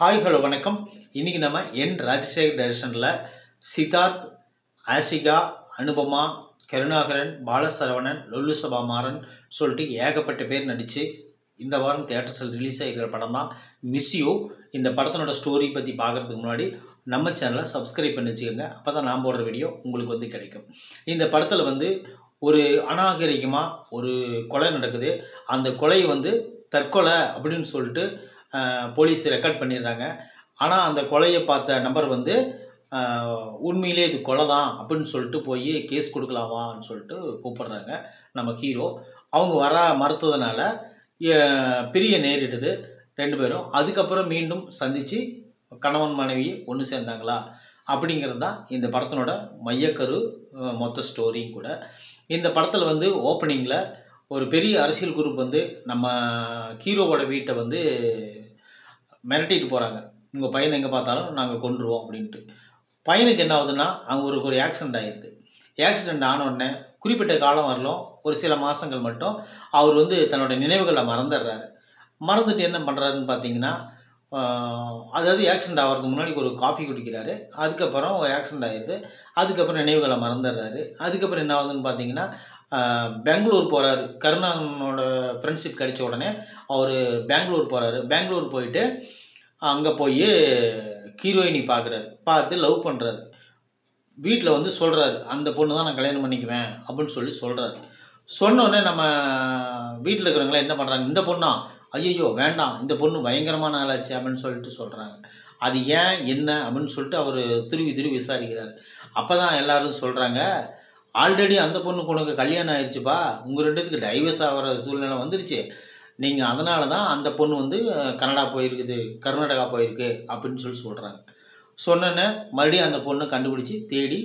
Hi hello வணக்கம். இன்றைக்கி நம்ம என் ராஜசேகர் டைரக்ஷனில் சித்தார்த், ஆசிகா, அனுபமா, கருணாகரன், பாலசரவணன், லொல்லு சபா மாறன் சொல்லிட்டு ஏகப்பட்ட பேர் நடித்து இந்த வாரம் தியேட்டர்ஸில் ரிலீஸ் ஆகிருக்கிற படம் தான் மிஸ் யூ. இந்த படத்தினோட ஸ்டோரி பற்றி பார்க்குறதுக்கு முன்னாடி நம்ம சேனலை சப்ஸ்கிரைப் பண்ணி வச்சுக்கோங்க. அப்போ தான் நான் போடுற வீடியோ உங்களுக்கு கிடைக்கும். இந்த படத்தில் ஒரு அநாகரிகமாக ஒரு கொலை நடக்குது. அந்த கொலையை தற்கொலை அப்படின்னு சொல்லிட்டு போலீஸ் ரெக்கார்ட் பண்ணிடுறாங்க. ஆனால் அந்த கொலையை பார்த்த நபர் உண்மையிலே இது கொலை தான் அப்படின்னு சொல்லிட்டு போய் கேஸ் கொடுக்கலாமான்னு சொல்லிட்டு கூப்பிட்றாங்க நம்ம ஹீரோ. அவங்க வர மறுத்ததுனால பிரிய நேரிடுது ரெண்டு பேரும். அதுக்கப்புறம் மீண்டும் சந்தித்து கணவன் மனைவி ஒன்று சேர்ந்தாங்களா அப்படிங்கிறது தான் இந்த படத்தினோட மையக்கரு, மொத்த ஸ்டோரியும் கூட. இந்த படத்தில் ஓப்பனிங்கில் ஒரு பெரிய அரசியல் குரூப் நம்ம ஹீரோவோட வீட்டை மிரட்டிட்டு போகிறாங்க. உங்கள் பையனை எங்கே பார்த்தாலும் நாங்கள் கொண்டுருவோம் அப்படின்ட்டு. பையனுக்கு என்ன ஆகுதுன்னா, அங்கே ஒரு ஆக்சிடெண்ட் ஆகிடுது. ஆக்சிடெண்ட் ஆனோடனே குறிப்பிட்ட காலம் வரலும் ஒரு சில மாதங்கள் மட்டும் அவர் தன்னோட நினைவுகளை மறந்துடுறாரு. மறந்துட்டு என்ன பண்ணுறாருன்னு பார்த்தீங்கன்னா, அதாவது ஆக்சிடெண்ட் ஆகிறதுக்கு முன்னாடி ஒரு காஃபி குடிக்கிறாரு. அதுக்கப்புறம் ஆக்சிடெண்ட் ஆகிடுது. அதுக்கப்புறம் நினைவுகளை மறந்துடுறாரு. அதுக்கப்புறம் என்ன ஆகுதுன்னு பார்த்தீங்கன்னா, பெங்களூர் போகிறாரு. கருணாகரனோட ஃப்ரெண்ட்ஷிப் கிடைச்ச உடனே அவர் பெங்களூர் போகிறாரு. பெங்களூர் போயிட்டு அங்கே போய் ஹீரோயினி பார்க்குறாரு. பார்த்து லவ் பண்ணுறாரு. வீட்டில் சொல்கிறாரு, அந்த பொண்ணு தான் நான் கல்யாணம் பண்ணிக்குவேன் அப்படின்னு சொல்கிறாரு. சொன்னோடனே நம்ம வீட்டில் இருக்கிறவங்களாம் என்ன பண்ணுறாங்க, இந்த பொண்ணா, ஐயோ வேண்டாம், இந்த பொண்ணு பயங்கரமான ஆளாச்சு அப்படின்னு சொல்லிட்டு சொல்கிறாங்க. அது ஏன் என்ன அப்படின்னு சொல்லிட்டு அவர் திருவி விசாரிக்கிறார். அப்போ தான் எல்லோரும் சொல்கிறாங்க, ஆல்ரெடி அந்த பொண்ணுக்கு உனக்கு கல்யாணம் ஆயிடுச்சுப்பா, உங்கள் ரெண்டுத்துக்கு டைவர்ஸ் ஆகிற சூழ்நிலை வந்துருச்சு. நீங்கள் அதனால தான் அந்த பொண்ணு கனடா போயிருக்குது, கர்நாடகா போயிருக்கு அப்படின்னு சொல்கிறாங்க. சொன்னோன்னே மறுபடியும் அந்த பொண்ணை கண்டுபிடிச்சி தேடி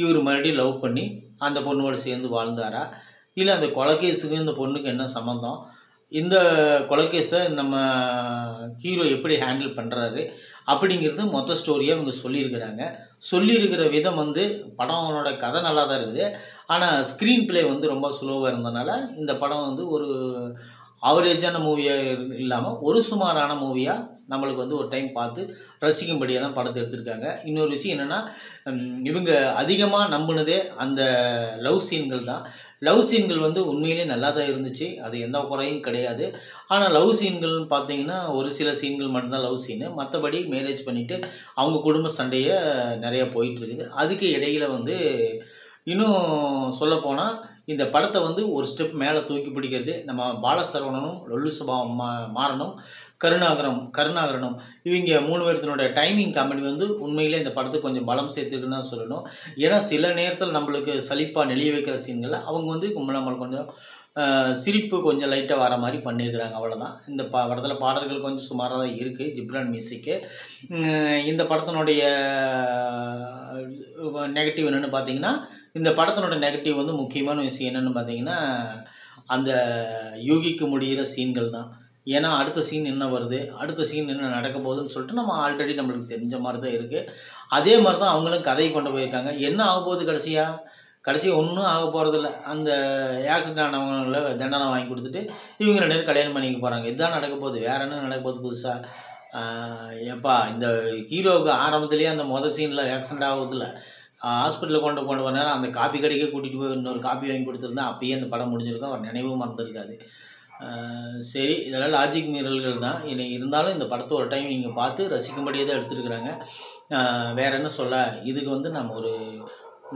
இவர் மறுபடியும் லவ் பண்ணி அந்த பொண்ணோடு சேர்ந்து வாழ்ந்தாரா, இல்லை அந்த கொலைகேஸுக்கு இந்த பொண்ணுக்கு என்ன சம்மந்தம், இந்த கொலைகேஸை நம்ம ஹீரோ எப்படி ஹேண்டில் பண்ணுறாரு அப்படிங்கிறது மொத்த ஸ்டோரியாக இவங்க சொல்லியிருக்கிறாங்க. சொல்லியிருக்கிற விதம் படமோட கதை நல்லா தான் இருக்குது. ஆனால் ஸ்க்ரீன் பிளே ரொம்ப ஸ்லோவாக இருந்ததுனால இந்த படம் ஒரு ஆவரேஜான மூவியாக இல்லாமல் ஒரு சுமாரான மூவியாக நம்மளுக்கு ஒரு டைம் பார்த்து ரசிக்கும்படியாக தான் படத்தை எடுத்திருக்காங்க. இன்னொரு விஷயம் என்னென்னா, இவங்க அதிகமாக நம்பினதே அந்த லவ் சீன்கள் தான். லவ் சீன்கள் உண்மையிலே நல்லா தான் இருந்துச்சு, அது எந்த குறையும் கிடையாது. ஆனால் லவ் சீன்கள்னு பார்த்தீங்கன்னா ஒரு சில சீன்கள் மட்டும்தான் லவ் சீனு. மற்றபடி மேரேஜ் பண்ணிவிட்டு அவங்க குடும்ப சண்டையை நிறையா போயிட்டுருக்குது. அதுக்கு இடையில் இன்னும் சொல்லப்போனால் இந்த படத்தை ஒரு ஸ்டெப் மேலே தூக்கி பிடிக்கிறது நம்ம பாலசரவணனும், லொல்லு சபா மாறனும், கருணாகரனும் இவங்க 3 பேர்த்தினோட டைமிங் காமெடி உண்மையிலே இந்த படத்துக்கு கொஞ்சம் பலம் சேர்த்துக்குன்னு தான் சொல்லணும். ஏன்னா சில நேரத்தில் நம்மளுக்கு சலிப்பாக நெளிய வைக்கிற சீன்களில் அவங்க நம்மளுக்கு கொஞ்சம் சிரிப்பு கொஞ்சம் லைட்டாக வர மாதிரி பண்ணியிருக்கிறாங்க, அவ்வளோதான். இந்த படத்தில் பாடல்கள் கொஞ்சம் சுமாராக தான் இருக்குது, ஜிப்ரான் மியூசிக்கு. இந்த படத்தினுடைய நெகட்டிவ் என்னென்னு பார்த்தீங்கன்னா, இந்த படத்தினோட நெகட்டிவ் முக்கியமான விஷயம் என்னென்னு பார்த்தீங்கன்னா, அந்த யூகிக்க முடிகிற சீன்கள் தான். ஏன்னா அடுத்த சீன் என்ன வருது, அடுத்த சீன் என்ன நடக்க போகுதுன்னு சொல்லிட்டு நம்ம ஆல்ரெடி நம்மளுக்கு தெரிஞ்ச மாதிரி தான் இருக்குது. அதே மாதிரி தான் அவங்களும் கதையை கொண்டு போயிருக்காங்க. என்ன ஆக போகுது கடைசியாக ஒன்றும் ஆக போகிறதில்ல. அந்த ஆக்சிடென்ட் ஆனவங்கள தண்டனை வாங்கி கொடுத்துட்டு இவங்க 2 பேரும் கல்யாணம் பண்ணிக்க போகிறாங்க. இதுதான் நடக்க போகுது, வேறு என்ன நடக்க போகுது புதுசாக? எப்பா இந்த ஹீரோவுக்கு ஆரம்பத்துலேயே அந்த மொதல் சீனில் ஆக்சிடென்ட் ஆகுதில்ல, ஹாஸ்பிட்டலில் கொண்டு போன நேரம் அந்த காப்பி கடைக்கே கூட்டிகிட்டு போய் இன்னொரு காப்பி வாங்கி கொடுத்துருந்தா அப்பயே அந்த படம் முடிஞ்சிருக்கும், அவர் நினைவும் மறந்துருக்காது. சரி, இதெல்லாம் லாஜிக் மீறல்கள் தான். இருந்தாலும் இந்த படத்தை ஒரு டைம் நீங்கள் பார்த்து ரசிக்கும்படியே தான் எடுத்துருக்குறாங்க. வேறு என்ன சொல்ல, இதுக்கு நம்ம ஒரு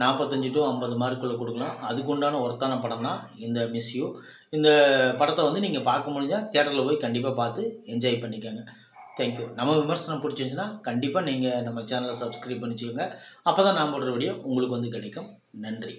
45 to 50 மார்க்குள்ளே கொடுக்கலாம். அதுக்கு உண்டான ஒர்த்தான படம் தான் இந்த மிஸ் யூ. இந்த படத்தை நீங்கள் பார்க்க முடிஞ்சால் தியேட்டரில் போய் கண்டிப்பாக பார்த்து என்ஜாய் பண்ணிக்கோங்க. தேங்க்யூ. நம்ம விமர்சனம் பிடிச்சிருந்துச்சுன்னா கண்டிப்பாக நீங்கள் நம்ம சேனலை சப்ஸ்கிரைப் பண்ணிச்சுக்கோங்க. அப்போ தான் நான் போடுற வீடியோ உங்களுக்கு கிடைக்கும். நன்றி.